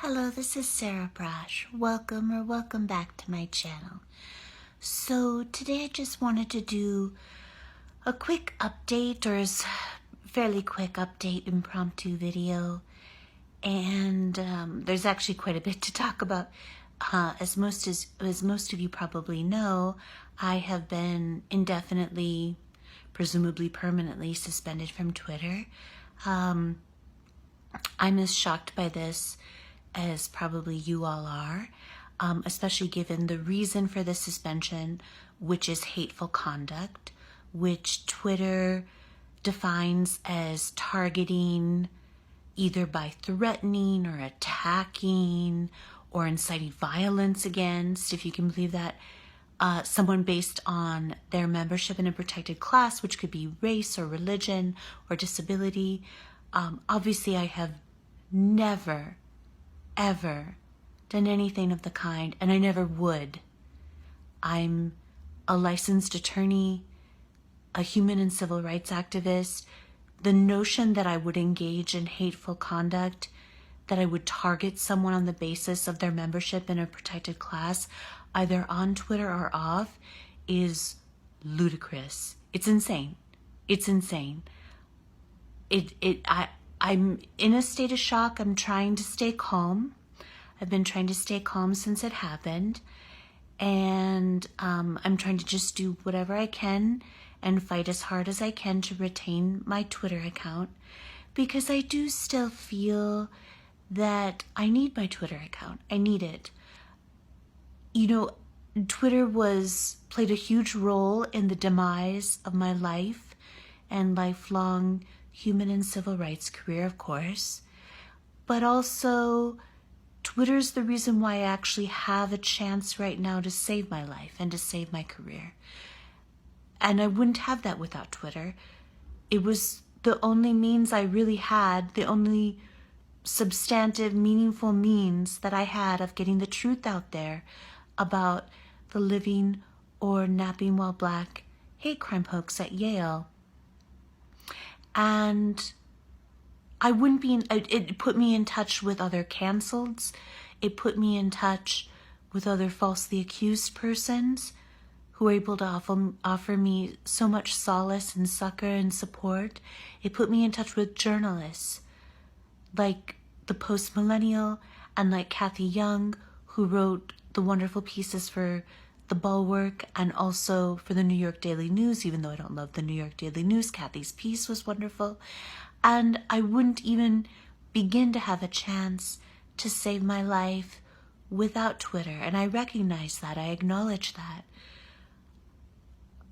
Hello, this is Sarah Braasch. Welcome back to my channel. So today I just wanted to do a quick update, or a fairly quick update impromptu video. And there's actually quite a bit to talk about. As most of you probably know, I have been indefinitely, presumably permanently, suspended from Twitter. I'm as shocked by this as probably you all are, especially given the reason for the suspension, which is hateful conduct, which Twitter defines as targeting either by threatening or attacking or inciting violence against, if you can believe that, someone based on their membership in a protected class, which could be race or religion or disability. Obviously, I have never ever done anything of the kind, and I never would. I'm a licensed attorney, a human and civil rights activist. The notion that I would engage in hateful conduct, that I would target someone on the basis of their membership in a protected class, either on Twitter or off, is ludicrous. It's insane. It's insane. I'm in a state of shock. I'm trying to stay calm. I've been trying to stay calm since it happened. And I'm trying to just do whatever I can and fight as hard as I can to retain my Twitter account, because I do still feel that I need my Twitter account. I need it. You know, Twitter played a huge role in the demise of my life and lifelong human and civil rights career, of course, but also Twitter's the reason why I actually have a chance right now to save my life and to save my career. And I wouldn't have that without Twitter. It was the only means I really had, the only substantive, meaningful means that I had of getting the truth out there about the living or napping while black hate crime hoax at Yale. And I wouldn't be, it put me in touch with other canceleds. It put me in touch with other falsely accused persons who were able to offer me so much solace and succor and support. It put me in touch with journalists like the Post-Millennial and like Kathy Young, who wrote the wonderful pieces for The Bulwark and also for the New York Daily News. Even though I don't love the New York Daily News, Kathy's piece was wonderful. And I wouldn't even begin to have a chance to save my life without Twitter. And I recognize that. I acknowledge that.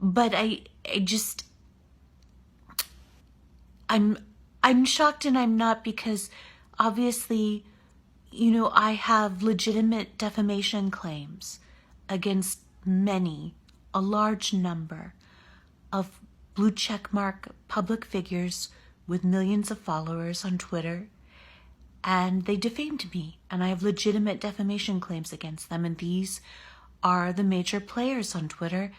But I'm shocked, and I'm not, because obviously, you know, I have legitimate defamation claims against a large number of blue checkmark public figures with millions of followers on Twitter, and they defamed me, and I have legitimate defamation claims against them, and these are the major players on Twitter.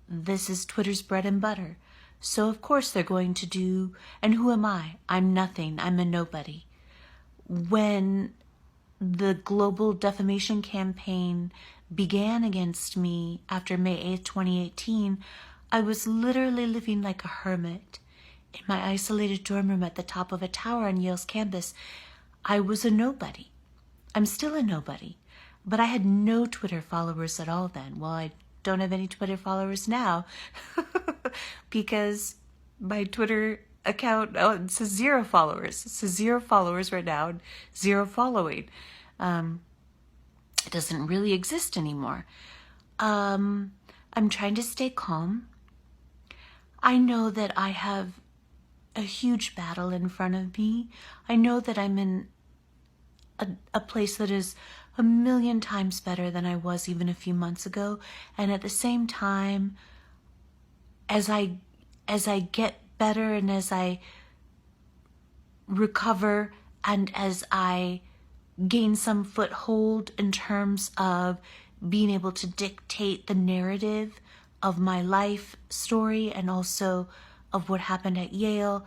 This is Twitter's bread and butter. So of course they're going to do, and who am I? I'm nothing. I'm a nobody. When the global defamation campaign began against me after May 8th, 2018, I was literally living like a hermit in my isolated dorm room at the top of a tower on Yale's campus. I was a nobody. I'm still a nobody. But I had no Twitter followers at all then. Well, I don't have any Twitter followers now because my Twitter account, it says 0 followers. It says 0 followers right now and 0 following. It doesn't really exist anymore. I'm trying to stay calm. I know that I have a huge battle in front of me. I know that I'm in a place that is a million times better than I was even a few months ago. And at the same time, as I get better and as I recover and as I gain some foothold in terms of being able to dictate the narrative of my life story and also of what happened at Yale,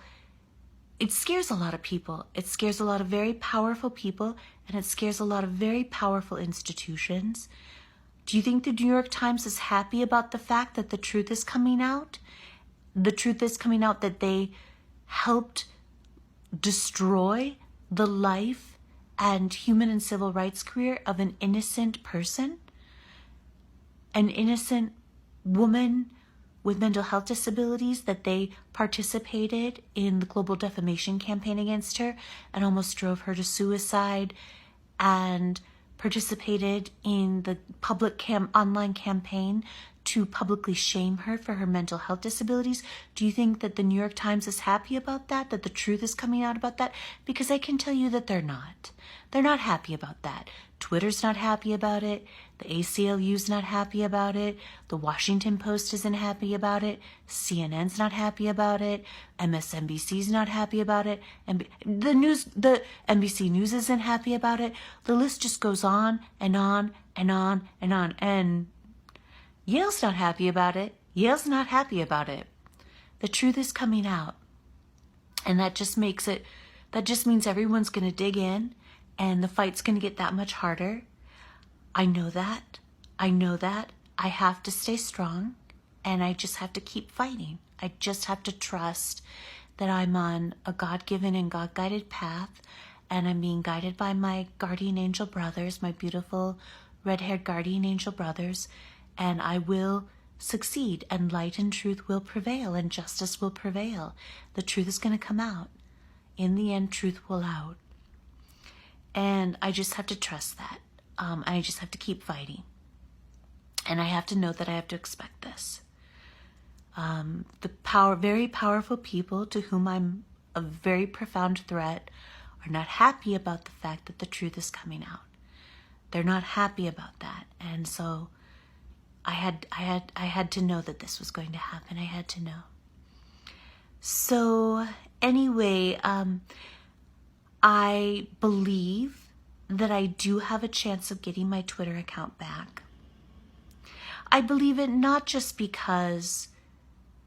it scares a lot of people. It scares a lot of very powerful people, and it scares a lot of very powerful institutions. Do you think the New York Times is happy about the fact that the truth is coming out? The truth is coming out that they helped destroy the life and human and civil rights career of an innocent person, an innocent woman with mental health disabilities, that they participated in the global defamation campaign against her and almost drove her to suicide, and participated in the public online campaign to publicly shame her for her mental health disabilities? Do you think that the New York Times is happy about that, that the truth is coming out about that? Because I can tell you that they're not. They're not happy about that. Twitter's not happy about it. The ACLU's not happy about it. The Washington Post isn't happy about it. CNN's not happy about it. MSNBC's not happy about it. And the NBC News isn't happy about it. The list just goes on and on and on and on. And Yale's not happy about it. Yale's not happy about it. The truth is coming out. And that just means everyone's going to dig in, and the fight's going to get that much harder. I know that. I know that. I have to stay strong, and I just have to keep fighting. I just have to trust that I'm on a God-given and God-guided path, and I'm being guided by my guardian angel brothers, my beautiful red-haired guardian angel brothers, and I will succeed, and light and truth will prevail, and justice will prevail. The truth is going to come out. In the end, truth will out. And I just have to trust that. I just have to keep fighting. And I have to know that I have to expect this. Very powerful people to whom I'm a very profound threat are not happy about the fact that the truth is coming out. They're not happy about that. And so I had to know that this was going to happen. I had to know. So anyway, I believe that I do have a chance of getting my Twitter account back. I believe it not just because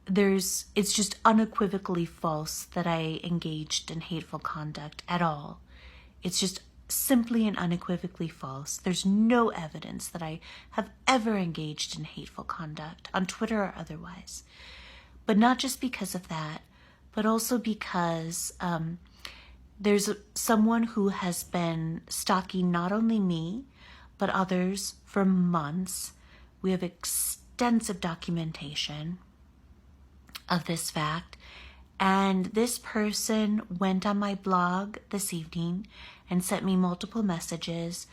it's just unequivocally false that I engaged in hateful conduct at all. It's just simply and unequivocally false. There's no evidence that I have ever engaged in hateful conduct on Twitter or otherwise. But not just because of that, but also because there's someone who has been stalking not only me, but others for months. We have extensive documentation of this fact. And this person went on my blog this evening and sent me multiple messages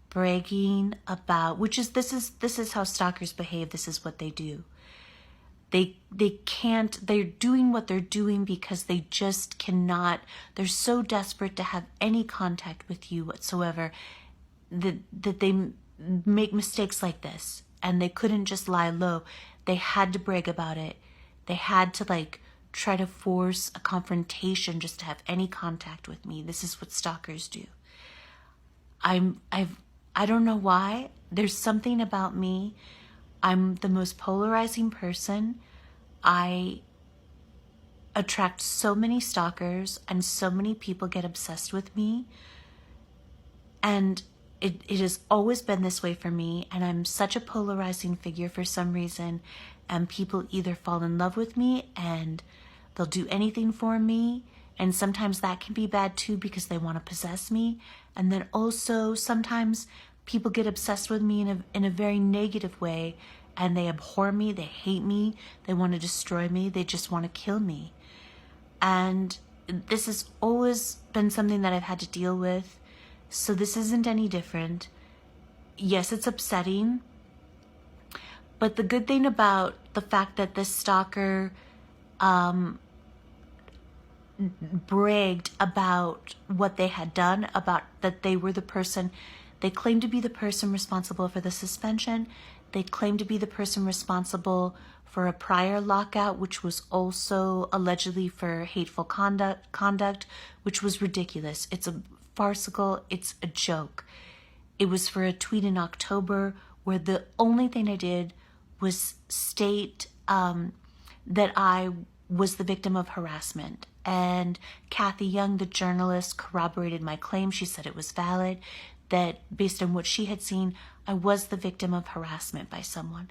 bragging about, this is how stalkers behave. This is what they do. They're doing what they're doing because they just cannot, they're so desperate to have any contact with you whatsoever that they make mistakes like this, and they couldn't just lie low. They had to brag about it. They had to try to force a confrontation just to have any contact with me. This is what stalkers do. I don't know why. There's something about me. I'm the most polarizing person. I attract so many stalkers, and so many people get obsessed with me. And it has always been this way for me, and I'm such a polarizing figure for some reason. And people either fall in love with me and they'll do anything for me, and sometimes that can be bad too because they want to possess me. And then also sometimes people get obsessed with me in a very negative way, and they abhor me, they hate me, they want to destroy me, they just want to kill me. And this has always been something that I've had to deal with, so this isn't any different. Yes, it's upsetting, but the good thing about the fact that this stalker bragged about what they had done, about that they were the person, they claimed to be the person responsible for the suspension. They claimed to be the person responsible for a prior lockout, which was also allegedly for hateful conduct, which was ridiculous. It's a farcical, it's a joke. It was for a tweet in October where the only thing I did was state that I was the victim of harassment. And Kathy Young, the journalist, corroborated my claim. She said it was valid, that based on what she had seen, I was the victim of harassment by someone,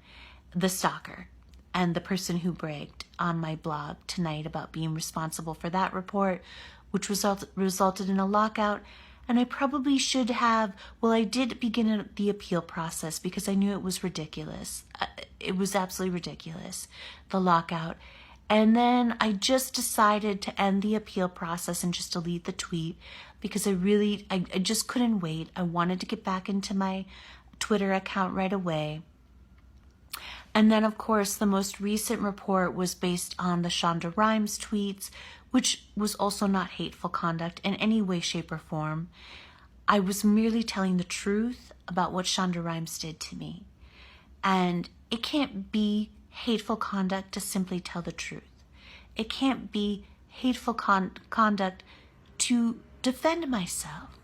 the stalker, and the person who bragged on my blog tonight about being responsible for that report, which resulted in a lockout. And I probably should have, well, I did begin the appeal process because I knew it was ridiculous. It was absolutely ridiculous, the lockout. And then I just decided to end the appeal process and just delete the tweet because I just couldn't wait. I wanted to get back into my Twitter account right away. And then, of course, the most recent report was based on the Shonda Rhimes tweets, which was also not hateful conduct in any way, shape, or form. I was merely telling the truth about what Shonda Rhimes did to me. And it can't be hateful conduct to simply tell the truth. It can't be hateful conduct to defend myself.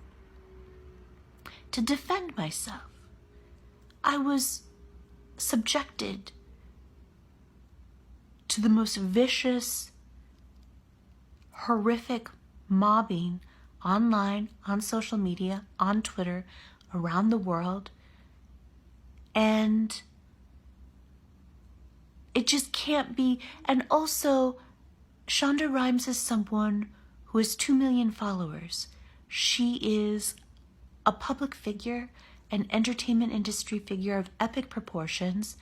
To defend myself. I was subjected to the most vicious, horrific mobbing online, on social media, on Twitter, around the world. And it just can't be. And also, Shonda Rhimes is someone who has 2 million followers. She is a public figure, an entertainment industry figure of epic proportions.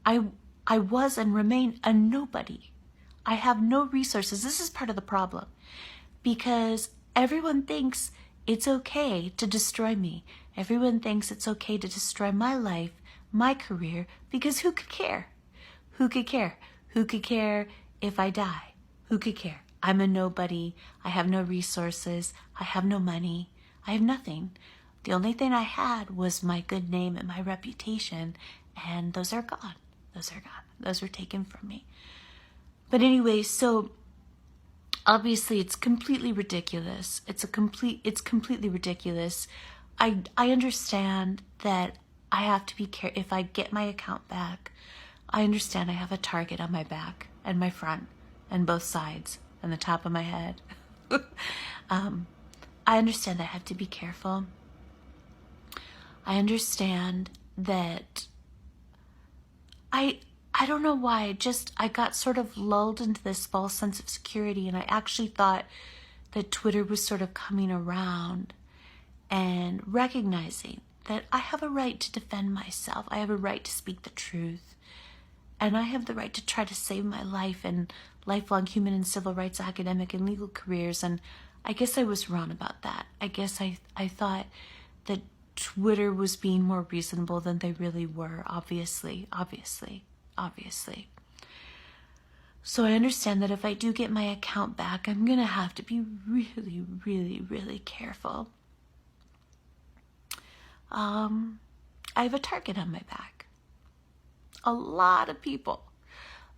I was and remain a nobody. I have no resources. This is part of the problem, because everyone thinks it's okay to destroy me. Everyone thinks it's okay to destroy my life, my career, because who could care? Who could care? Who could care if I die? Who could care? I'm a nobody. I have no resources. I have no money. I have nothing. The only thing I had was my good name and my reputation, and those are gone. Those are gone. Those were taken from me. But anyway, so obviously it's completely ridiculous. It's completely ridiculous. I understand that I have to be careful. If I get my account back, I understand I have a target on my back and my front and both sides and the top of my head. I understand I have to be careful. I understand that I don't know why, I got sort of lulled into this false sense of security, and I actually thought that Twitter was sort of coming around and recognizing that I have a right to defend myself. I have a right to speak the truth, and I have the right to try to save my life and lifelong human and civil rights, academic and legal careers. And I guess I was wrong about that. I guess I thought that Twitter was being more reasonable than they really were, obviously. So I understand that if I do get my account back, I'm going to have to be really, really, really careful. I have a target on my back. A lot of people,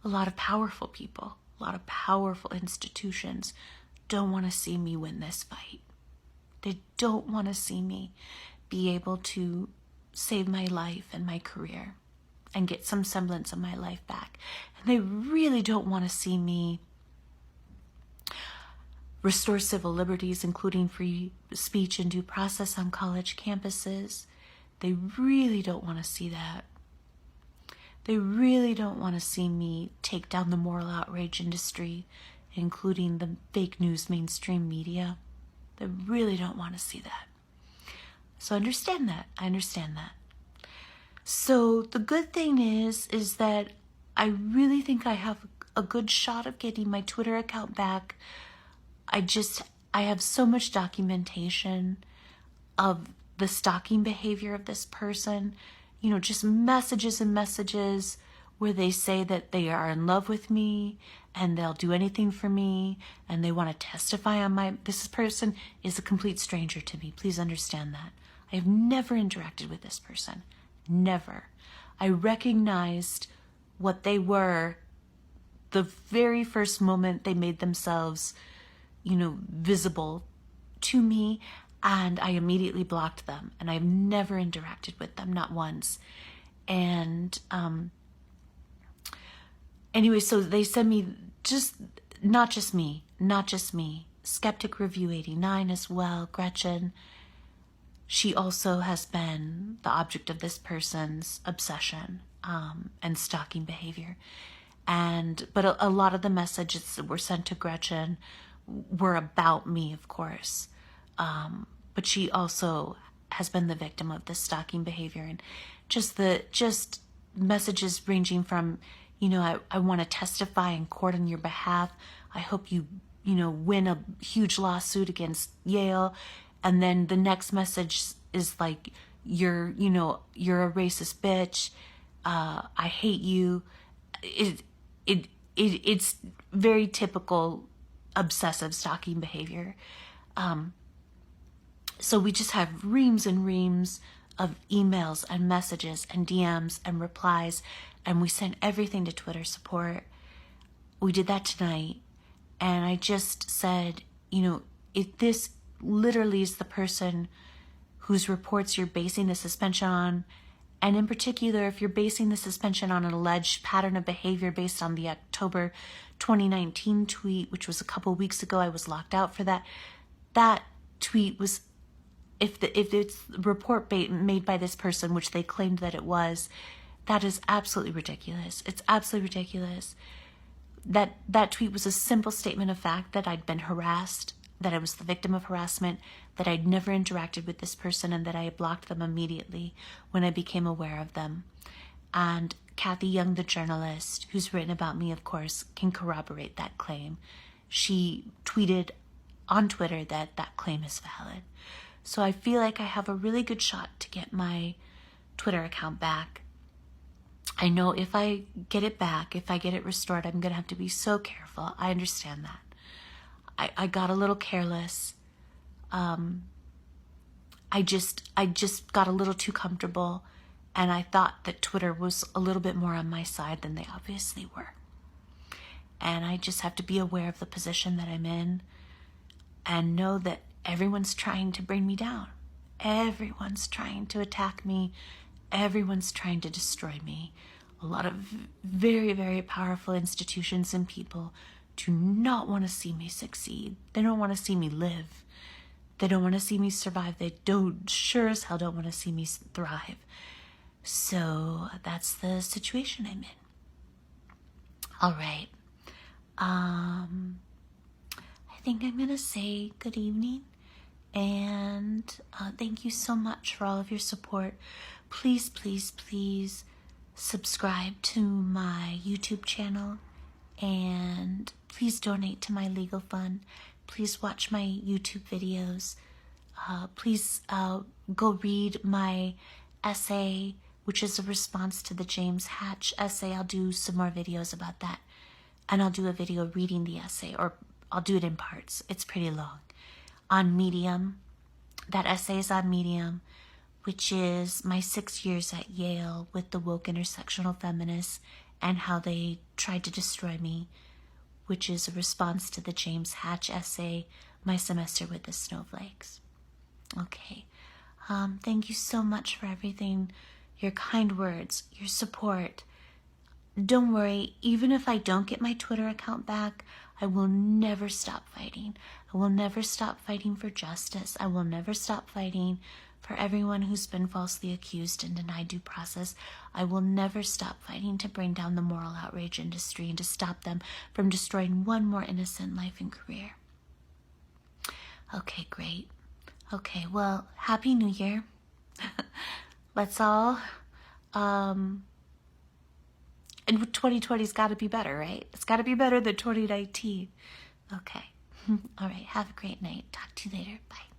a lot of powerful people, a lot of powerful institutions don't want to see me win this fight. They don't want to see me be able to save my life and my career and get some semblance of my life back. And they really don't want to see me restore civil liberties, including free speech and due process on college campuses. They really don't want to see that. They really don't want to see me take down the moral outrage industry, including the fake news mainstream media. They really don't want to see that. So I understand that. So the good thing is that I really think I have a good shot of getting my Twitter account back. I have so much documentation of the stalking behavior of this person, just messages and messages where they say that they are in love with me and they'll do anything for me and they want to testify on this person is a complete stranger to me. Please understand that. I have never interacted with this person. Never. I recognized what they were the very first moment they made themselves, visible to me, and I immediately blocked them, and I've never interacted with them, not once. And anyway, so they send me just not just me, not just me. Skeptic Review 89 as well, Gretchen. She also has been the object of this person's obsession and stalking behavior. But a lot of the messages that were sent to Gretchen were about me, of course. But she also has been the victim of this stalking behavior, and just messages ranging from, I want to testify in court on your behalf. I hope you win a huge lawsuit against Yale. And then the next message is like, you're a racist bitch. I hate you. It's very typical obsessive stalking behavior. So we just have reams and reams of emails and messages and DMs and replies, and we sent everything to Twitter support. We did that tonight, and I just said, if this literally is the person whose reports you're basing the suspension on, and in particular, if you're basing the suspension on an alleged pattern of behavior based on the October 2019 tweet, which was a couple weeks ago, I was locked out for that tweet was, if it's the report made by this person, which they claimed that it was, that is absolutely ridiculous. It's absolutely ridiculous. That tweet was a simple statement of fact that I'd been harassed, that I was the victim of harassment, that I'd never interacted with this person, and that I had blocked them immediately when I became aware of them. And Kathy Young, the journalist, who's written about me, of course, can corroborate that claim. She tweeted on Twitter that that claim is valid. So I feel like I have a really good shot to get my Twitter account back. I know if I get it back, if I get it restored, I'm going to have to be so careful. I understand that. I got a little careless. I just got a little too comfortable, and I thought that Twitter was a little bit more on my side than they obviously were. And I just have to be aware of the position that I'm in and know that everyone's trying to bring me down. Everyone's trying to attack me. Everyone's trying to destroy me. A lot of very, very powerful institutions and people do not want to see me succeed. They don't want to see me live. They don't want to see me survive. They sure as hell don't want to see me thrive. So that's the situation I'm in. All right. I think I'm going to say good evening. And thank you so much for all of your support. Please, please, please subscribe to my YouTube channel. And please donate to my legal fund. Please watch my YouTube videos. Please go read my essay, which is a response to the James Hatch essay. I'll do some more videos about that. And I'll do a video reading the essay, or I'll do it in parts. It's pretty long. On Medium. That essay is on Medium, which is my 6 years at Yale with the woke intersectional feminists and how they tried to destroy me, which is a response to the James Hatch essay, My Semester with the Snowflakes. Okay. Thank you so much for everything, your kind words, your support. Don't worry, even if I don't get my Twitter account back, I will never stop fighting. I will never stop fighting for justice. I will never stop fighting for everyone who's been falsely accused and denied due process. I will never stop fighting to bring down the moral outrage industry and to stop them from destroying one more innocent life and career. Okay, great. Okay, well, Happy New Year. Let's all, and 2020's got to be better, right? It's got to be better than 2019. Okay. All right, have a great night. Talk to you later. Bye.